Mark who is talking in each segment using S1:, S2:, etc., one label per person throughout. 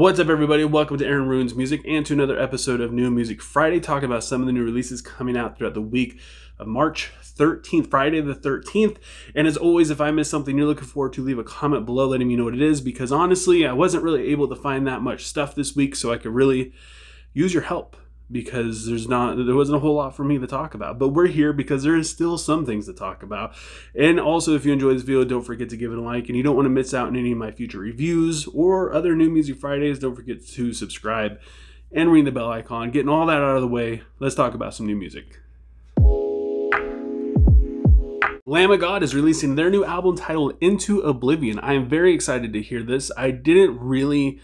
S1: What's up, everybody? Welcome to Aaron Ruins Music and to another episode of New Music Friday, talking about some of the new releases coming out throughout the week of March 13th, Friday the 13th. And as always, if I miss something you're looking forward to, leave a comment below letting me know what it is, because honestly, I wasn't really able to find that much stuff this week, so I could really use your help, because there wasn't a whole lot for me to talk about. But we're here because there is still some things to talk about. And also, if you enjoy this video, don't forget to give it a like, and you don't want to miss out on any of my future reviews or other New Music Fridays, don't forget to subscribe and ring the bell icon. Getting all that out of the way, let's talk about some new music. Lamb of God is releasing their new album titled Into Oblivion. I am very excited to hear this. I didn't really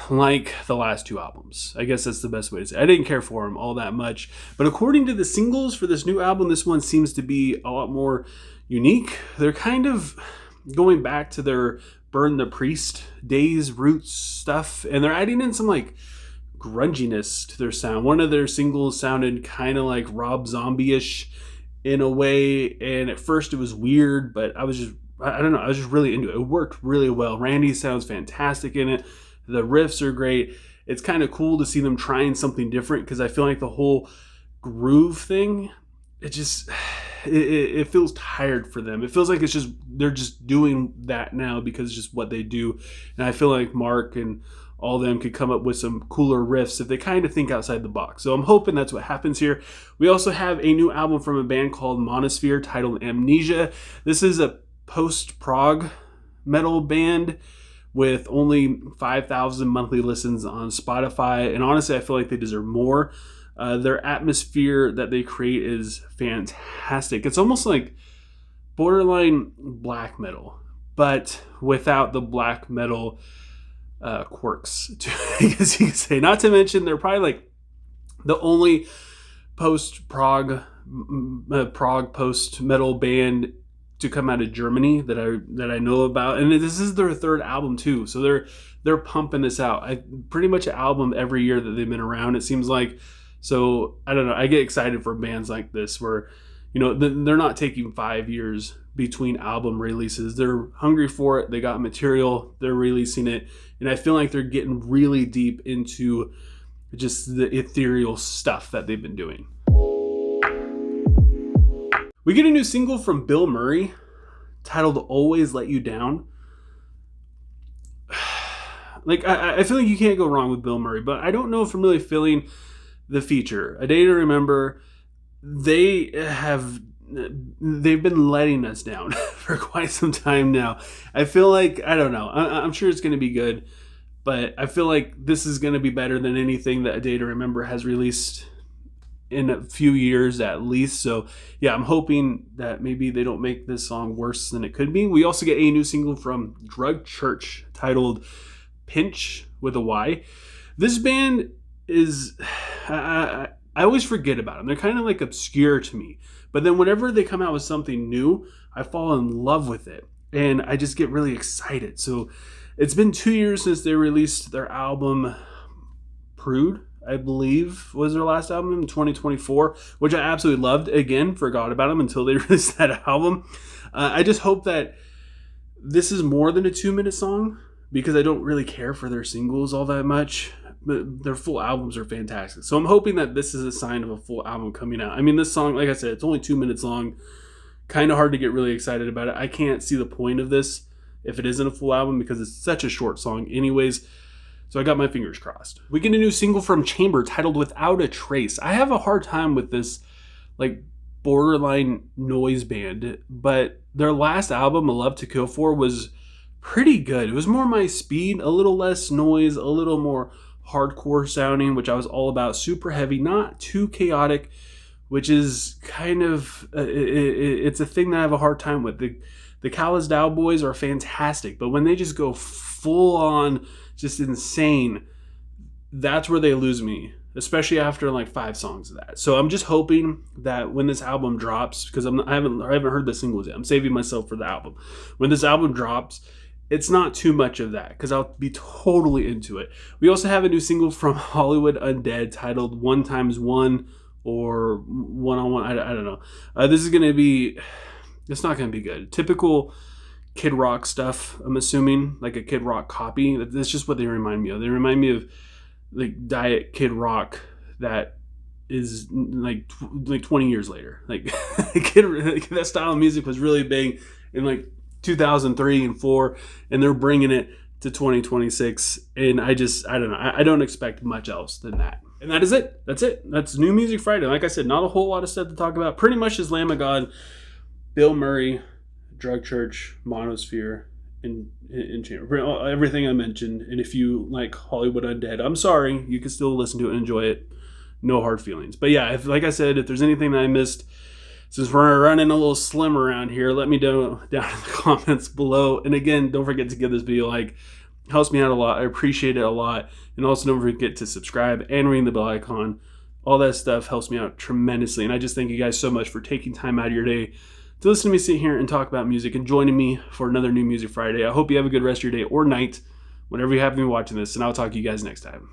S1: like the last two albums. I guess that's the best way to say it. I didn't care for them all that much. But according to the singles for this new album, this one seems to be a lot more unique. They're kind of going back to their Burn the Priest days, roots stuff, and they're adding in some like grunginess to their sound. One of their singles sounded kind of like Rob Zombie-ish in a way, and at first it was weird, but I don't know, I was just really into it. It worked really well. Randy sounds fantastic in it. The riffs are great. It's kind of cool to see them trying something different, because I feel like the whole groove thing, it feels tired for them. It feels like they're just doing that now because it's just what they do. And I feel like Mark and all of them could come up with some cooler riffs if they kind of think outside the box. So I'm hoping that's what happens here. We also have a new album from a band called Monosphere titled Amnesia. This is a post-prog metal band with only 5,000 monthly listens on Spotify. And honestly, I feel like they deserve more. Their atmosphere that they create is fantastic. It's almost like borderline black metal, but without the black metal quirks, I guess you could say. Not to mention, they're probably like the only post-prog post-metal band to come out of Germany that I know about, and this is their third album too. So they're pumping this out. Pretty much an album every year that they've been around, it seems like. So I don't know. I get excited for bands like this where, you know, they're not taking 5 years between album releases. They're hungry for it. They got material. They're releasing it, and I feel like they're getting really deep into just the ethereal stuff that they've been doing. We get a new single from Bilmuri titled Always Let You Down. Like, I feel like you can't go wrong with Bilmuri, but I don't know if I'm really feeling the feature. A Day to Remember, they've been letting us down for quite some time now. I feel like, I don't know, I'm sure it's going to be good, but I feel like this is going to be better than anything that A Day to Remember has released in a few years at least. So yeah, I'm hoping that maybe they don't make this song worse than it could be. We also get a new single from Drug Church titled Pynch with a Y. This band is, I always forget about them. They're kind of like obscure to me, but then whenever they come out with something new, I fall in love with it and I just get really excited. So it's been 2 years since they released their album Prude, I believe was their last album, in 2024, which I absolutely loved. Again, forgot about them until they released that album. I just hope that this is more than a 2-minute song, because I don't really care for their singles all that much, but their full albums are fantastic. So I'm hoping that this is a sign of a full album coming out. I mean, this song, like I said, it's only 2 minutes long. Kind of hard to get really excited about it. I can't see the point of this if it isn't a full album, because it's such a short song anyways. So I got my fingers crossed. We get a new single from Chamber titled Without a Trace. I have a hard time with this like borderline noise band, but their last album, A Love to Kill For, was pretty good. It was more my speed, a little less noise, a little more hardcore sounding, which I was all about. Super heavy, not too chaotic, which is kind of, it's a thing that I have a hard time with. The Callisdow boys are fantastic, but when they just go full on just insane, that's where they lose me, especially after like 5 songs of that. So I'm just hoping that when this album drops, because I haven't heard the singles yet, I'm saving myself for the album. When this album drops, it's not too much of that, because I'll be totally into it. We also have a new single from Hollywood Undead titled 1x1 or 1-on-1. I don't know. This is going to be, it's not going to be good. Typical Kid Rock stuff, I'm assuming, like a Kid Rock copy. That's just what they remind me of. They remind me of like Diet Kid Rock that is like 20 years later. Like, that style of music was really big in like 2003 and 4, and they're bringing it to 2026, and I don't know. I don't expect much else than that. And that is it. That's it. That's New Music Friday. Like I said, not a whole lot of stuff to talk about. Pretty much just Lamb of God, Bilmuri, Drug Church, Monosphere, and Chamber. Everything I mentioned. And if you like Hollywood Undead, I'm sorry. You can still listen to it and enjoy it. No hard feelings. But yeah, like I said, if there's anything that I missed, since we're running a little slim around here, let me know down in the comments below. And again, don't forget to give this video a like. It helps me out a lot. I appreciate it a lot. And also don't forget to subscribe and ring the bell icon. All that stuff helps me out tremendously. And I just thank you guys so much for taking time out of your day to listen to me sit here and talk about music and joining me for another New Music Friday. I hope you have a good rest of your day or night, whenever you happen to be watching this. And I'll talk to you guys next time.